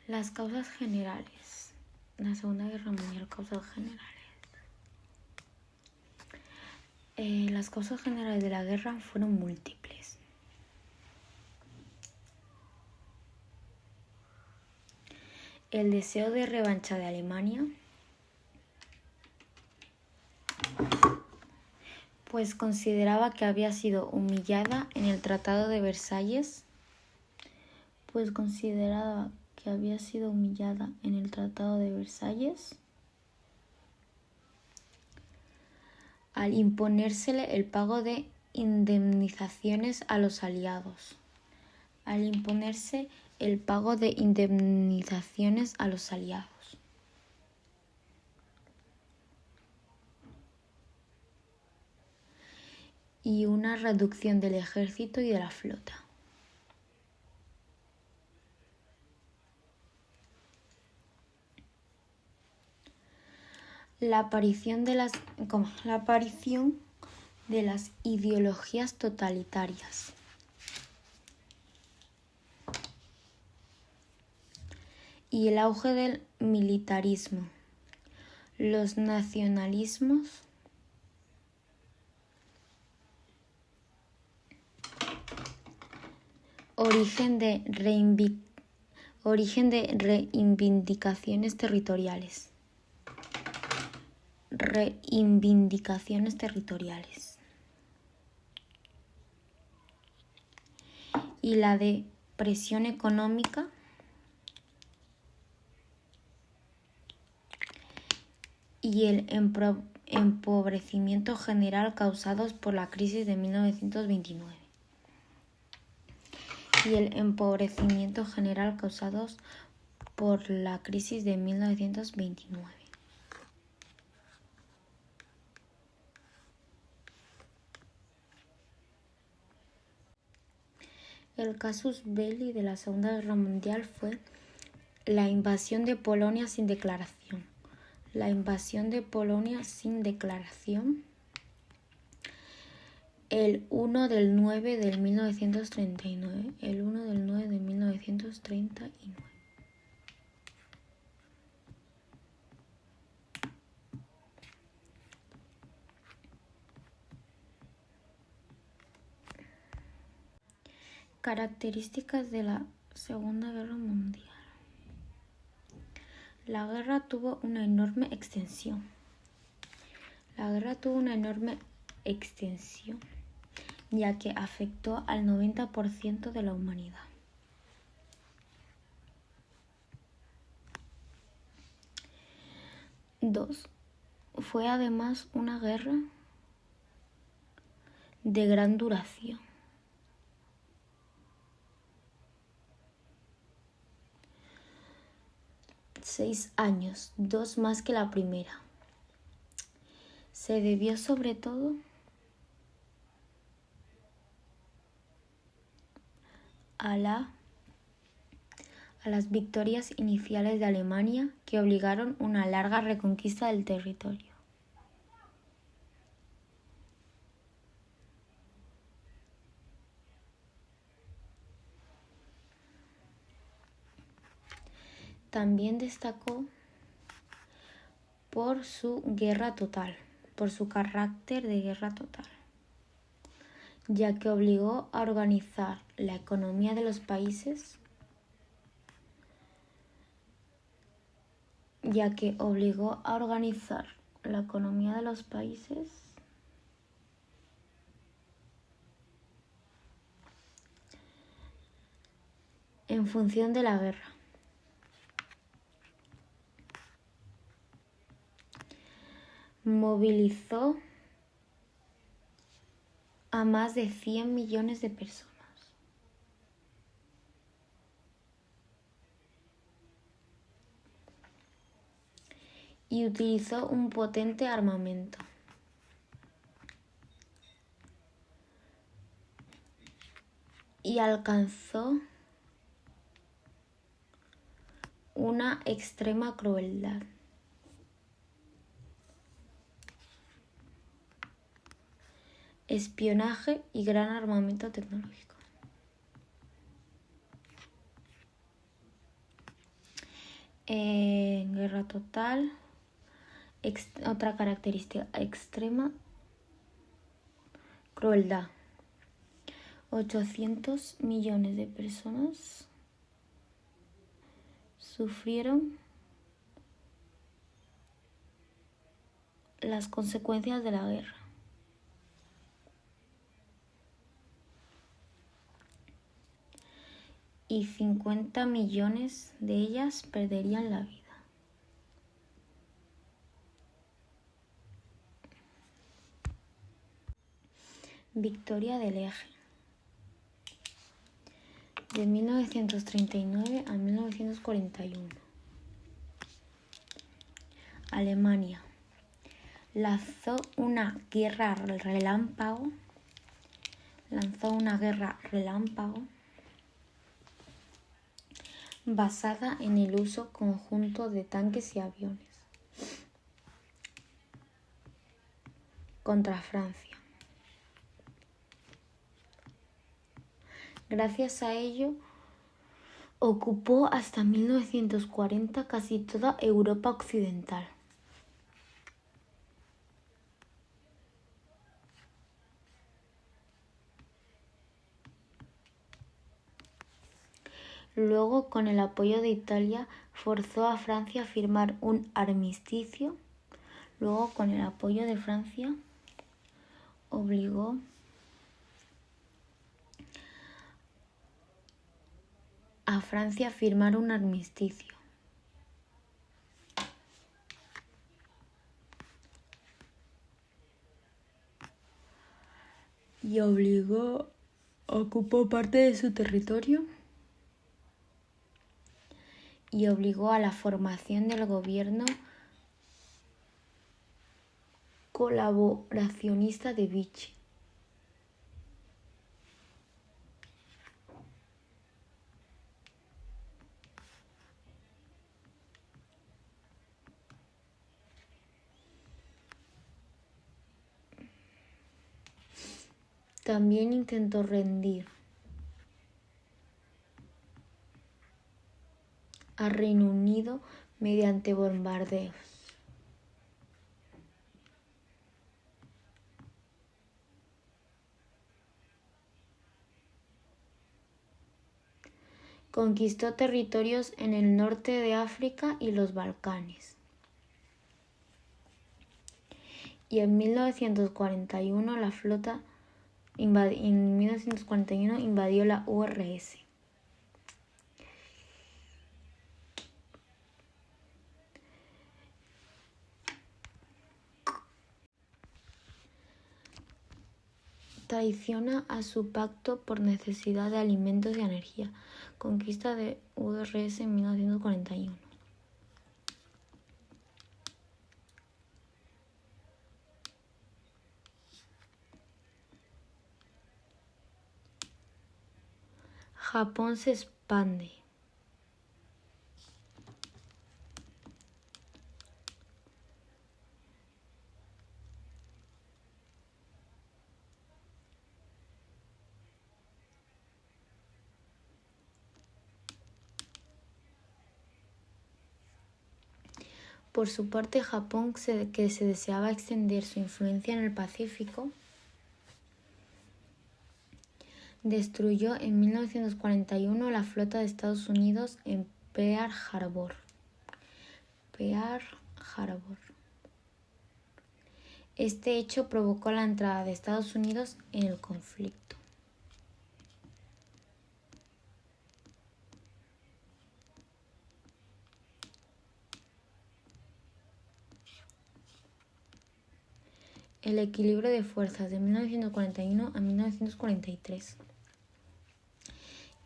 Las causas generales. La Segunda Guerra Mundial, causas generales. Las causas generales de la guerra fueron múltiples. El deseo de revancha de Alemania, pues consideraba que había sido humillada en el Tratado de Versalles, al imponérsele el pago de indemnizaciones a los aliados. Y una reducción del ejército y de la flota. La aparición de las ideologías totalitarias. Y el auge del militarismo, los nacionalismos, origen de reivindicaciones territoriales. Y la depresión económica y el empobrecimiento general causados por la crisis de 1929. El casus belli de la Segunda Guerra Mundial fue la invasión de Polonia sin declaración. El 1 del 9 de 1939. Características de la Segunda Guerra Mundial. La guerra tuvo una enorme extensión. Ya que afectó al 90% de la humanidad. Dos, fue además una guerra de gran duración. 6 años, 2 más que la primera. Se debió sobre todo a las victorias iniciales de Alemania, que obligaron una larga reconquista del territorio. También destacó por su carácter de guerra total, ya que obligó a organizar la economía de los países en función de la guerra. Movilizó a más de 100 millones de personas. Y utilizó un potente armamento. Y alcanzó una extrema crueldad. Espionaje y gran armamento tecnológico. Guerra total. Otra característica extrema. Crueldad. 800 millones de personas sufrieron las consecuencias de la guerra. Y 50 millones de ellas perderían la vida. Victoria del Eje. De 1939 a 1941. Alemania lanzó una guerra relámpago basada en el uso conjunto de tanques y aviones contra Francia. Gracias a ello, ocupó hasta 1940 casi toda Europa occidental. Luego, con el apoyo de Italia, forzó a Francia a firmar un armisticio. Luego, con el apoyo de Francia, obligó a Francia a firmar un armisticio. Y ocupó parte de su territorio y obligó a la formación del gobierno colaboracionista de Vichy. También intentó rendir a Reino Unido mediante bombardeos. Conquistó territorios en el norte de África y los Balcanes. Y en 1941 invadió la URSS. Traiciona a su pacto por necesidad de alimentos y energía. Conquista de URSS en 1941. Japón se expande. Por su parte, Japón, que se deseaba extender su influencia en el Pacífico, destruyó en 1941 la flota de Estados Unidos en Pearl Harbor. Este hecho provocó la entrada de Estados Unidos en el conflicto. El equilibrio de fuerzas de 1941 a 1943.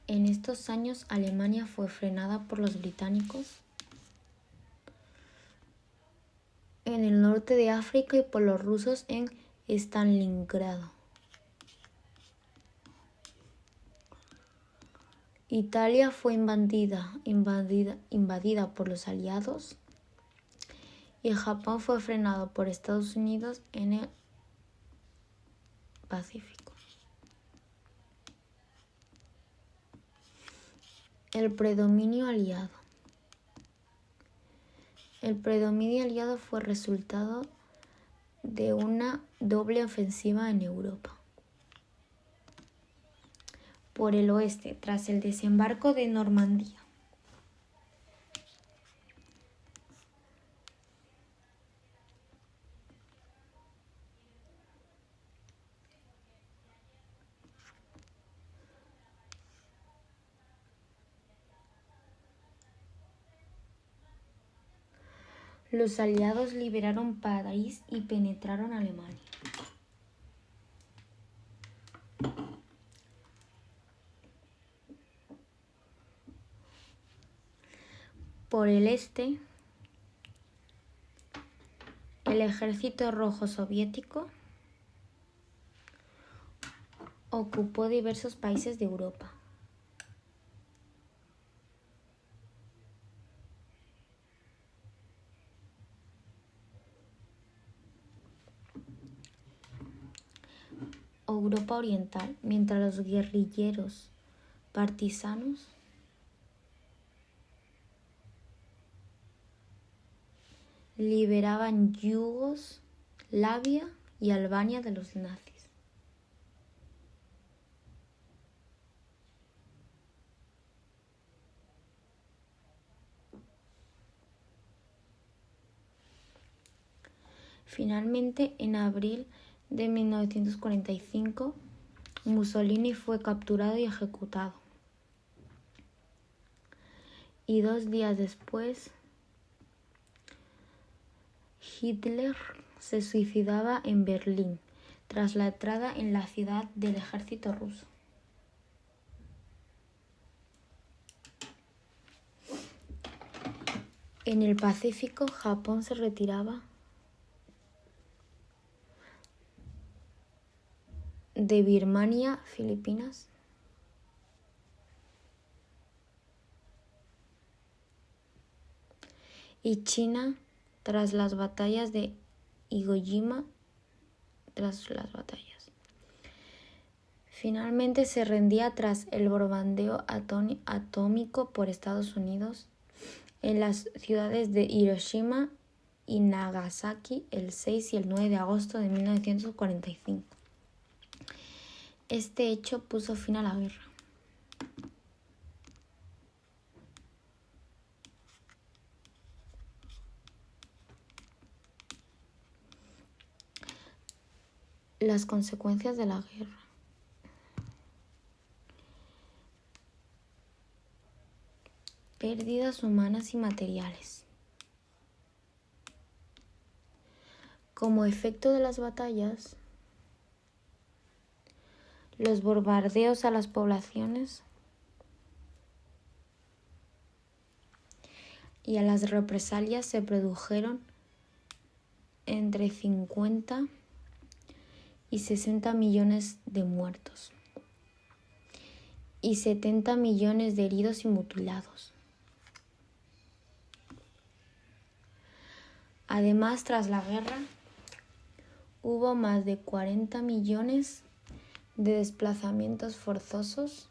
En estos años, Alemania fue frenada por los británicos en el norte de África y por los rusos en Stalingrado. Italia fue invadida por los aliados y Japón fue frenado por Estados Unidos en el Pacífico. El predominio aliado. El predominio aliado fue resultado de una doble ofensiva en Europa. Por el oeste, tras el desembarco de Normandía. Los aliados liberaron París y penetraron Alemania. Por el este, el Ejército Rojo Soviético ocupó diversos países de Europa. Europa Oriental, mientras los guerrilleros partisanos liberaban Yugoslavia y Albania de los nazis. Finalmente, en abril de 1945, Mussolini fue capturado y ejecutado. Y 2 días después, Hitler se suicidaba en Berlín tras la entrada en la ciudad del ejército ruso. En el Pacífico, Japón se retiraba de Birmania, Filipinas, y China tras las batallas de Iwo Jima. Finalmente se rendía tras el bombardeo atómico por Estados Unidos en las ciudades de Hiroshima y Nagasaki el 6 y el 9 de agosto de 1945. Este hecho puso fin a la guerra. Las consecuencias de la guerra. Pérdidas humanas y materiales. Como efecto de las batallas, los bombardeos a las poblaciones y a las represalias se produjeron entre 50 y 60 millones de muertos y 70 millones de heridos y mutilados. Además, tras la guerra, hubo más de 40 millones de desplazamientos forzosos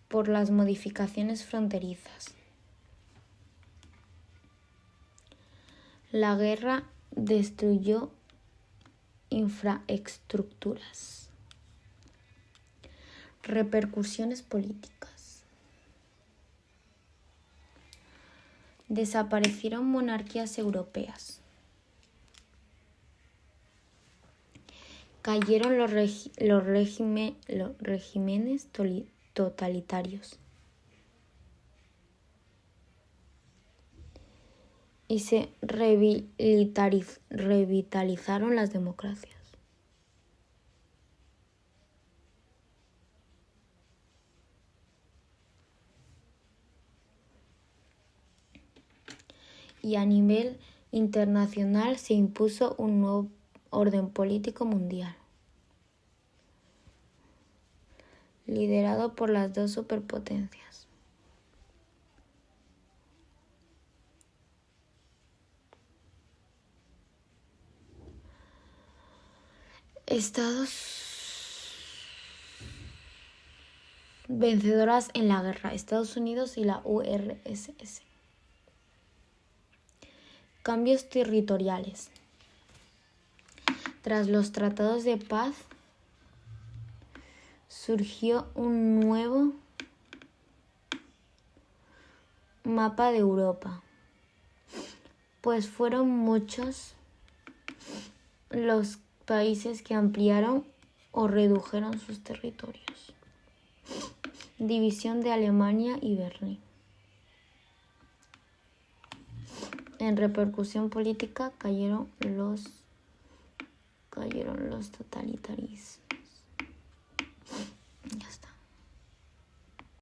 por las modificaciones fronterizas. La guerra destruyó infraestructuras. Repercusiones políticas. Desaparecieron monarquías europeas. Cayeron los regímenes totalitarios. Y se revitalizaron las democracias. Y a nivel internacional se impuso un nuevo orden político mundial, liderado por las dos superpotencias. Estados vencedoras en la guerra, Estados Unidos y la URSS. Cambios territoriales. Tras los tratados de paz, surgió un nuevo mapa de Europa, pues fueron muchos los países que ampliaron o redujeron sus territorios. División de Alemania y Berlín. En repercusión política cayeron los totalitarismos.